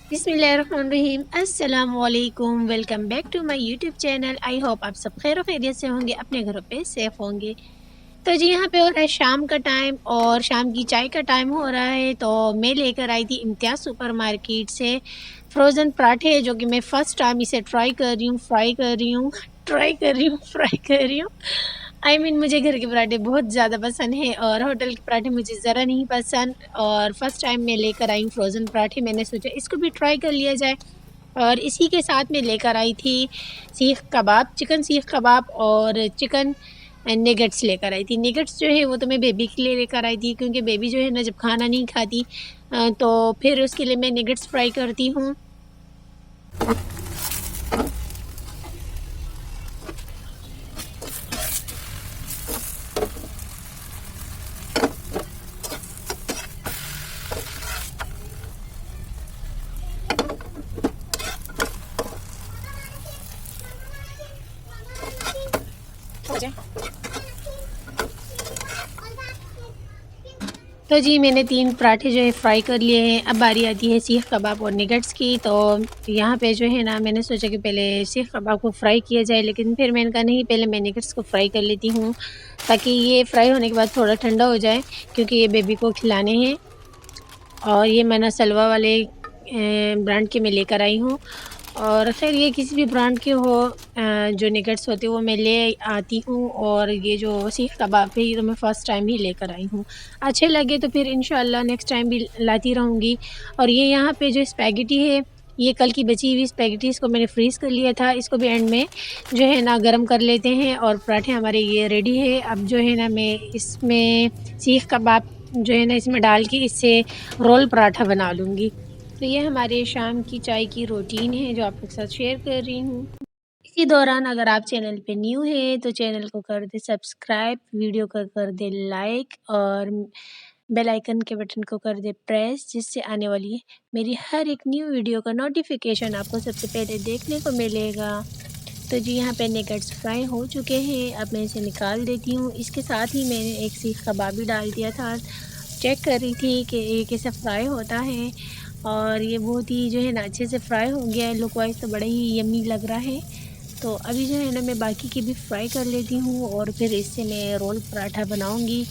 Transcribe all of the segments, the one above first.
बिस्मिल्लाहिर्रहमानिर्रहीम अस्सलामुअलैकुम। Welcome back to my YouTube channel. I hope आप सब खैर खैरियत से होंगे, अपने घरों पे सेफ होंगे। तो जी यहाँ पे हो रहा है शाम का टाइम और शाम की चाय का टाइम हो रहा है। तो मैं लेकर आई थी इम्तियाज़ सुपरमार्केट से फ्रोज़न पराठे, जो कि मैं फ़र्स्ट टाइम इसे ट्राई कर रही हूँ, फ्राई कर रही हूँ ट्राई कर रही हूँ, फ्राई कर रही हूँ। मुझे घर के पराठे बहुत ज़्यादा पसंद हैं और होटल के पराठे मुझे ज़रा नहीं पसंद। और फर्स्ट टाइम मैं लेकर आई हूँ फ्रोज़न पराठे, मैंने सोचा इसको भी ट्राई कर लिया जाए। और इसी के साथ मैं लेकर आई थी सीख कबाब, चिकन सीख कबाब और चिकन निगेट्स लेकर आई थी। निगेट्स जो है वो तो मैं बेबी के लिए लेकर आई थी, क्योंकि बेबी जो है ना जब खाना नहीं खाती तो फिर उसके लिए मैं निगेट्स फ्राई करती हूँ। तो जी मैंने 3 पराठे जो है फ्राई कर लिए हैं। अब बारी आती है सीख कबाब और निगेट्स की। तो यहाँ पे जो है ना मैंने सोचा कि पहले सीख कबाब को फ्राई किया जाए, लेकिन फिर मैंने कहा नहीं, पहले मैं निगेट्स को फ्राई कर लेती हूँ, ताकि ये फ्राई होने के बाद थोड़ा ठंडा हो जाए, क्योंकि ये बेबी को खिलाने हैं। और ये मैं सलवा वाले ब्रांड के मैं लेकर आई हूँ। और ख़ैर ये किसी भी ब्रांड के हो, जो निगेट्स होते हैं वो मैं ले आती हूँ। और ये जो सीख कबाब है ये तो मैं फ़र्स्ट टाइम ही लेकर आई हूँ। अच्छे लगे तो फिर इंशाल्लाह नेक्स्ट टाइम भी लाती रहूँगी। और ये यहाँ पे जो स्पैगेटी है, ये कल की बची हुई स्पैगेटीज़ को मैंने फ्रीज़ कर लिया था। इसको भी एंड में जो है ना गरम कर लेते हैं और पराठे हमारे ये रेडी है। अब जो है ना मैं इसमें सीख कबाब जो है ना इसमें डाल के इससे रोल पराठा बना लूँगी। तो ये हमारे शाम की चाय की रूटीन है जो आपके साथ शेयर कर रही हूँ। इसी दौरान अगर आप चैनल पे न्यू हैं तो चैनल को कर दें सब्सक्राइब, वीडियो को कर दें लाइक और बेल आइकन के बटन को कर दें प्रेस, जिससे आने वाली मेरी हर एक न्यू वीडियो का नोटिफिकेशन आपको सबसे पहले देखने को मिलेगा। तो जी यहाँ पे नगेट्स फ्राई हो चुके हैं, अब मैं इसे निकाल देती हूँ। इसके साथ ही मैंने एक सीख कबाब भी डाल दिया था। चेक कर रही थी कि ये कैसे फ्राई होता है, और ये बहुत ही जो है ना अच्छे से फ्राई हो गया है। लुक वाइज तो बड़ा ही यम्मी लग रहा है। तो अभी जो है ना मैं बाकी की भी फ्राई कर लेती हूँ और फिर इससे मैं रोल पराठा बनाऊँगी।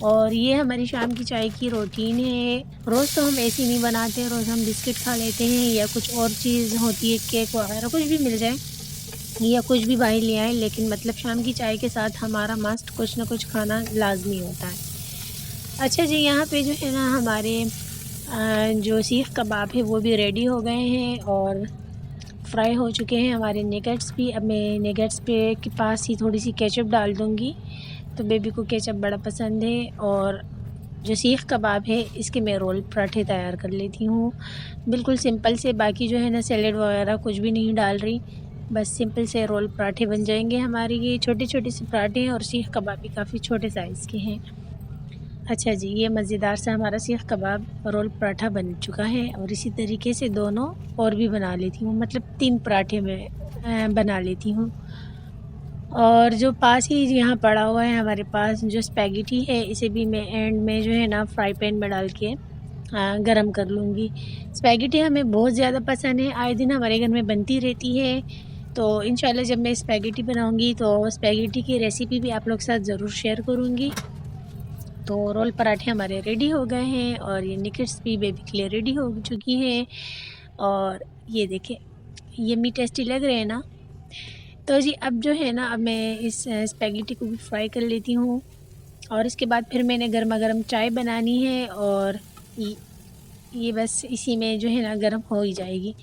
और ये हमारी शाम की चाय की रूटीन है। रोज़ तो हम ऐसे ही नहीं बनाते, रोज़ हम बिस्किट खा लेते हैं या कुछ और चीज़ होती है, केक वगैरह कुछ भी मिल जाए या कुछ भी बाहर ले आएँ, लेकिन मतलब शाम की चाय के साथ हमारा मस्ट कुछ ना कुछ खाना लाज़मी होता है। अच्छा जी, यहाँ पे जो है ना हमारे जो सीख कबाब है वो भी रेडी हो गए हैं और फ्राई हो चुके हैं हमारे निगेट्स भी। अब मैं निगेट्स पे के पास ही थोड़ी सी केचप डाल दूँगी, तो बेबी को केचप बड़ा पसंद है। और जो सीख कबाब है इसके मैं रोल पराठे तैयार कर लेती हूँ, बिल्कुल सिंपल से। बाकी जो है ना सैलेड वगैरह कुछ भी नहीं डाल रही, बस सिंपल से रोल पराठे बन जाएंगे हमारे। ये छोटे-छोटे से पराठे हैं और सीख कबाब भी काफ़ी छोटे साइज़ के हैं। अच्छा जी, ये मज़ेदार सा हमारा सीख कबाब रोल पराठा बन चुका है। और इसी तरीके से दोनों और भी बना लेती हूँ, मतलब 3 पराठे मैं बना लेती हूँ। और जो पास ही यहाँ पड़ा हुआ है हमारे पास जो स्पैगेटी है, इसे भी मैं एंड में जो है ना फ्राई पैन में डाल के गरम कर लूँगी। स्पैगेटी हमें बहुत ज़्यादा पसंद है, आए दिन हमारे घर में बनती रहती है। तो इंशाल्लाह जब मैं स्पैगेटी बनाऊँगी तो स्पैगेटी की रेसिपी भी आप लोग के साथ ज़रूर शेयर करूँगी। तो रोल पराठे हमारे रेडी हो गए हैं और ये निगेट्स भी बेबी के लिए रेडी हो चुकी हैं। और ये देखें, यम्मी टेस्टी लग रहे हैं ना। तो जी अब जो है ना अब मैं इस स्पैगेटी को भी फ्राई कर लेती हूँ और इसके बाद फिर मैंने गर्मा-गर्म चाय बनानी है और ये ये बस इसी में जो है ना गर्म हो ही जाएगी।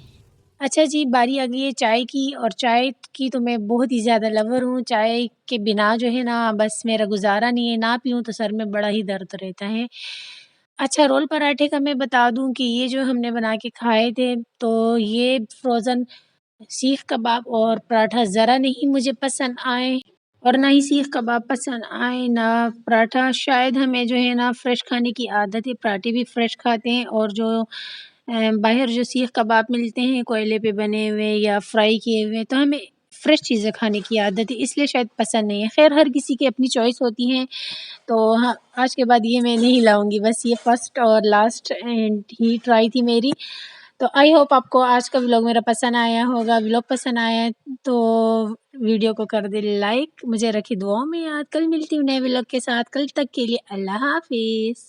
अच्छा जी, बारी आ गई है चाय की। और चाय की तो मैं बहुत ही ज़्यादा लवर हूँ। चाय के बिना जो है ना बस मेरा गुज़ारा नहीं है, ना पीऊँ तो सर में बड़ा ही दर्द रहता है। अच्छा, रोल पराठे का मैं बता दूँ कि ये जो हमने बना के खाए थे, तो ये फ्रोज़न सीख कबाब और पराठा ज़रा नहीं मुझे पसंद आए, और ना ही सीख कबाब पसंद आए, ना पराठा। शायद हमें जो है ना फ्रेश खाने की आदत है, पराठे भी फ्रेश खाते हैं। और जो बाहर जो सीख कबाब मिलते हैं कोयले पे बने हुए या फ्राई किए हुए, तो हमें फ्रेश चीज़ें खाने की आदत है, इसलिए शायद पसंद नहीं है। ख़ैर हर किसी की अपनी चॉइस होती है। तो हाँ, आज के बाद ये मैं नहीं लाऊँगी, बस ये फर्स्ट और लास्ट एंड ही ट्राई थी मेरी। तो आई होप आपको आज का व्लॉग मेरा पसंद आया होगा। व्लॉग पसंद आया है तो वीडियो को कर दे लाइक, मुझे रखी दुआओं में याद। कल मिलती हूँ नए व्लॉग के साथ, कल तक के लिए अल्लाह हाफिज़।